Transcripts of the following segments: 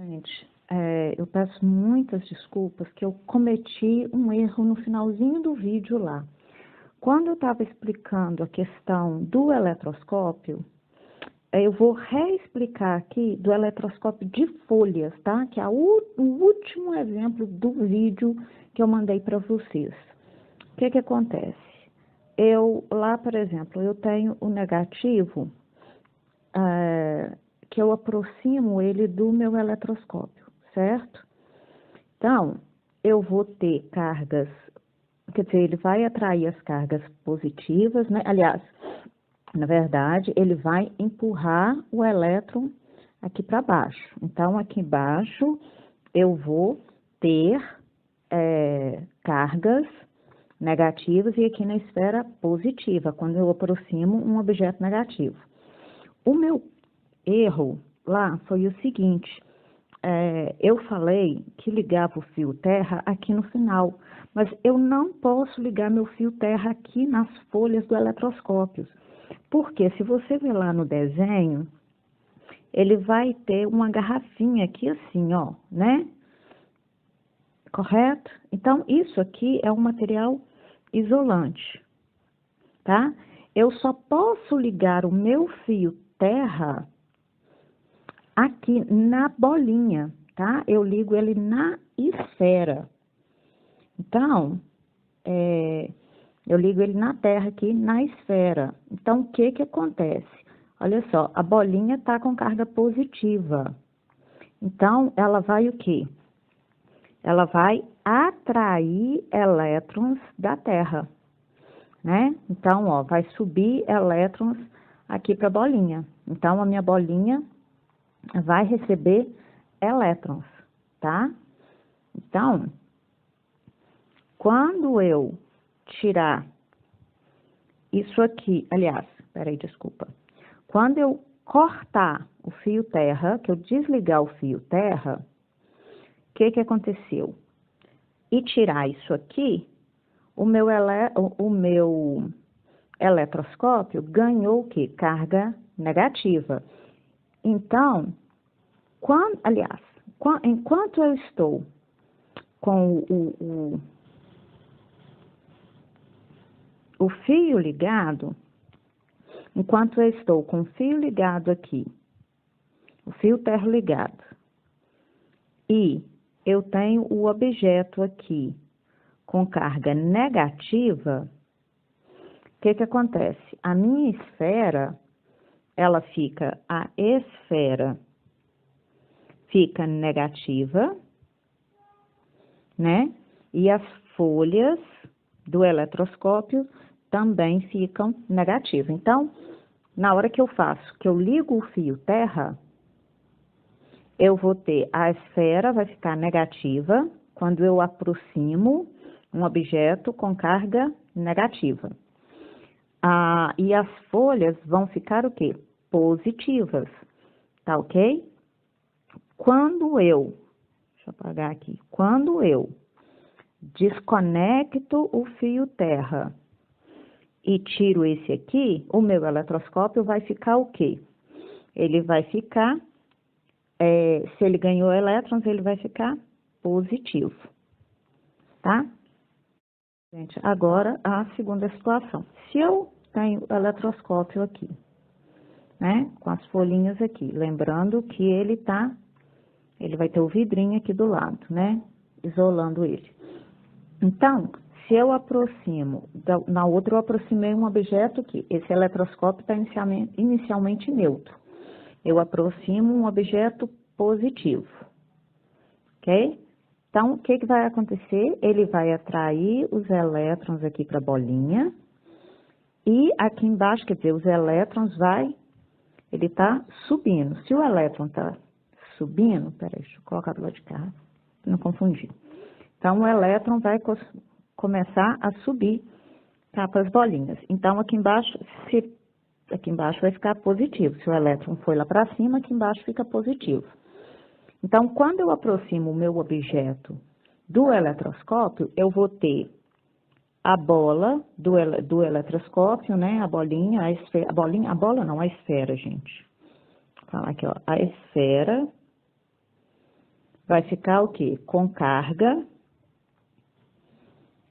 Gente, eu peço muitas desculpas que eu cometi um erro no finalzinho do vídeo lá. Quando eu estava explicando a questão do eletroscópio, eu vou reexplicar aqui do eletroscópio de folhas, tá? Que é o último exemplo do vídeo que eu mandei para vocês. O que que acontece? Lá, por exemplo, eu tenho o negativo, que eu aproximo ele do meu eletroscópio, certo? Então, eu vou ter cargas, quer dizer, ele vai atrair as cargas positivas, né? Aliás, na verdade, ele vai empurrar o elétron aqui para baixo. Então, aqui embaixo, eu vou ter cargas negativas e aqui na esfera positiva, quando eu aproximo um objeto negativo. O meu erro lá foi o seguinte, eu falei que ligava o fio terra aqui no final, mas eu não posso ligar meu fio terra aqui nas folhas do eletroscópio, porque se você ver lá no desenho, ele vai ter uma garrafinha aqui assim, ó, né? Correto? Então, isso aqui é um material isolante, tá? Eu só posso ligar o meu fio terra aqui na bolinha, tá? Eu ligo ele na esfera. Então, eu ligo ele na terra aqui, na esfera. Então, o que que acontece? Olha só, a bolinha tá com carga positiva. Então, ela vai o quê? Ela vai atrair elétrons da terra, né? Então, ó, vai subir elétrons aqui para a bolinha. Então, a minha bolinha vai receber elétrons, tá? Então, quando eu tirar isso aqui, aliás, peraí, desculpa. Quando eu cortar o fio terra, que eu desligar o fio terra, o que que aconteceu? E tirar isso aqui, o meu eletroscópio ganhou o quê? Carga negativa. Então, enquanto eu estou com o fio ligado, enquanto eu estou com o fio ligado aqui, o fio terra ligado, e eu tenho o objeto aqui com carga negativa, o que que acontece? A minha esfera, ela fica, a esfera fica negativa, né? E as folhas do eletroscópio também ficam negativas. Então, na hora que eu faço, que eu ligo o fio terra, eu vou ter a esfera vai ficar negativa quando eu aproximo um objeto com carga negativa. E as folhas vão ficar o quê? Positivas, tá ok? Deixa eu apagar aqui, quando eu desconecto o fio terra e tiro esse aqui, o meu eletroscópio vai ficar o quê? Ele vai ficar, se ele ganhou elétrons, ele vai ficar positivo, tá? Gente, agora a segunda situação. Se eu tenho o eletroscópio aqui, né, com as folhinhas aqui, lembrando que ele vai ter o vidrinho aqui do lado, né, isolando ele. Então, se eu aproximo, na outra eu aproximei um objeto aqui, esse eletroscópio está inicialmente neutro. Eu aproximo um objeto positivo, ok? Então, o que que vai acontecer? Ele vai atrair os elétrons aqui para a bolinha, e aqui embaixo, quer dizer, os elétrons ele tá subindo. Se o elétron tá subindo, peraí, deixa eu colocar do lado de cá, pra não confundir. Então, o elétron vai começar a subir para as bolinhas. Então, aqui embaixo vai ficar positivo. Se o elétron foi lá para cima, aqui embaixo fica positivo. Então, quando eu aproximo o meu objeto do eletroscópio, eu vou ter a bola do eletroscópio, né? A bolinha, a esfera, a bola não, a esfera, gente. Vou falar aqui, ó, a esfera vai ficar o quê? Com carga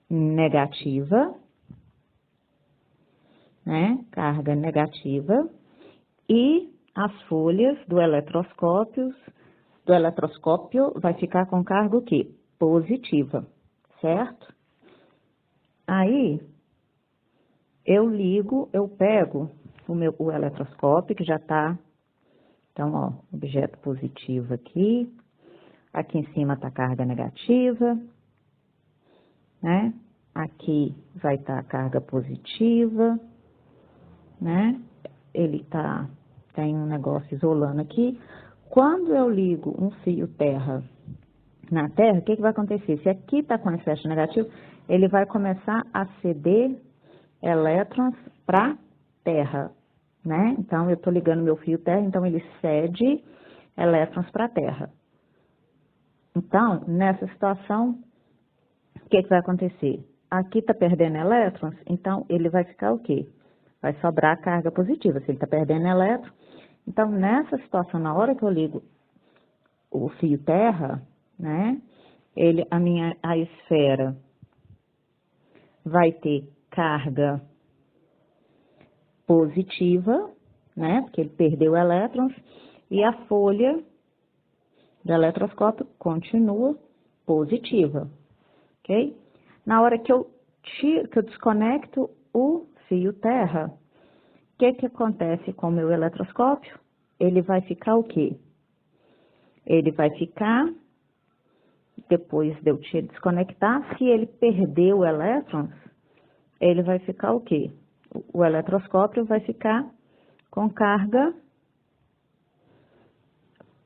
negativa, né? Carga negativa. E as folhas do eletroscópio vai ficar com carga o quê? Positiva, certo? Aí, eu pego o eletroscópio, que já tá, então, ó, objeto positivo aqui. Aqui em cima tá a carga negativa, né? Aqui vai estar a carga positiva, né? Tem um negócio isolando aqui. Quando eu ligo um fio terra na terra, o que vai acontecer? Se aqui tá com excesso negativo, ele vai começar a ceder elétrons para terra, né? Então, eu tô ligando meu fio terra, então ele cede elétrons para terra. Então, nessa situação, o que vai acontecer? Aqui tá perdendo elétrons, então ele vai ficar o quê? Vai sobrar carga positiva, se ele tá perdendo elétron. Então, nessa situação, na hora que eu ligo o fio terra, né, a esfera vai ter carga positiva, né, porque ele perdeu elétrons, e a folha do eletroscópio continua positiva, ok? Na hora que eu desconecto o fio terra, o que acontece com o meu eletroscópio? Ele vai ficar o quê? Ele vai ficar, depois de eu desconectar, se ele perdeu elétrons, ele vai ficar o quê? O eletroscópio vai ficar com carga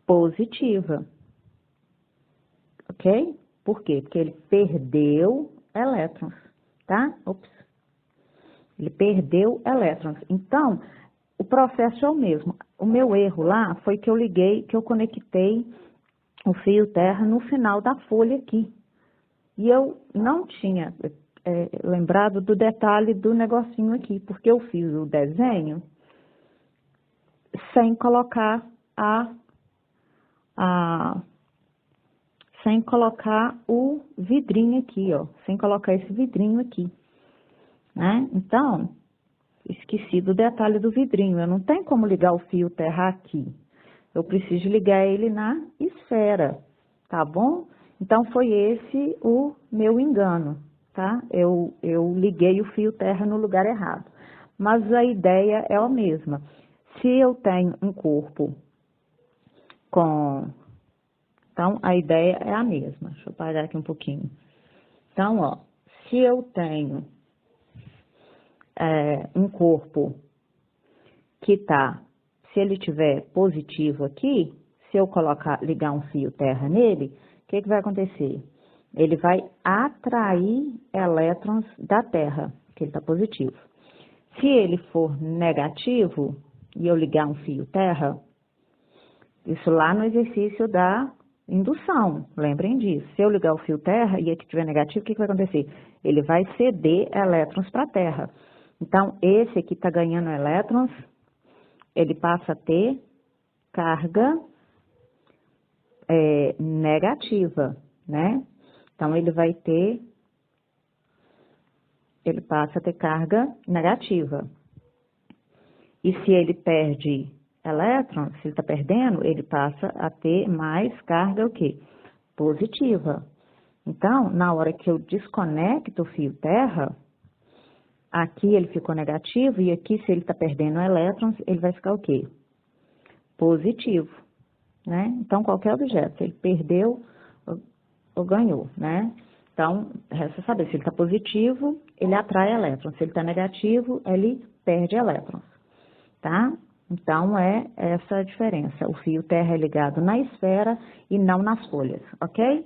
positiva, ok? Por quê? Porque ele perdeu elétrons, tá? Ops. Ele perdeu elétrons. Então, o processo é o mesmo. O meu erro lá foi que eu conectei o fio terra no final da folha aqui. E eu não tinha lembrado do detalhe do negocinho aqui, porque eu fiz o desenho sem colocar sem colocar o vidrinho aqui, ó, sem colocar esse vidrinho aqui, né? Então, esqueci do detalhe do vidrinho, eu não tenho como ligar o fio terra aqui, eu preciso ligar ele na esfera, tá bom? Então, foi esse o meu engano, tá? Eu liguei o fio terra no lugar errado, mas a ideia é a mesma. Se eu tenho um corpo Então, a ideia é a mesma. Deixa eu parar aqui um pouquinho. Então, ó, se eu tenho um corpo se ele tiver positivo aqui, se eu ligar um fio terra nele, o que vai acontecer? Ele vai atrair elétrons da terra, que ele está positivo. Se ele for negativo, e eu ligar um fio terra, isso lá no exercício da indução, lembrem disso. Se eu ligar o fio terra e aqui tiver negativo, o que vai acontecer? Ele vai ceder elétrons para a terra. Então, esse aqui está ganhando elétrons, ele passa a ter carga negativa, né? Então, ele passa a ter carga negativa. E se ele perde elétrons, se ele está perdendo, ele passa a ter mais carga o quê? Positiva. Então, na hora que eu desconecto o fio terra, aqui ele ficou negativo e aqui, se ele está perdendo elétrons, ele vai ficar o quê? Positivo, né? Então, qualquer objeto, se ele perdeu ou ganhou, né? Então, resta saber, se ele está positivo, ele atrai elétrons. Se ele está negativo, ele perde elétrons, tá? Então, é essa a diferença. O fio terra é ligado na esfera e não nas folhas, ok?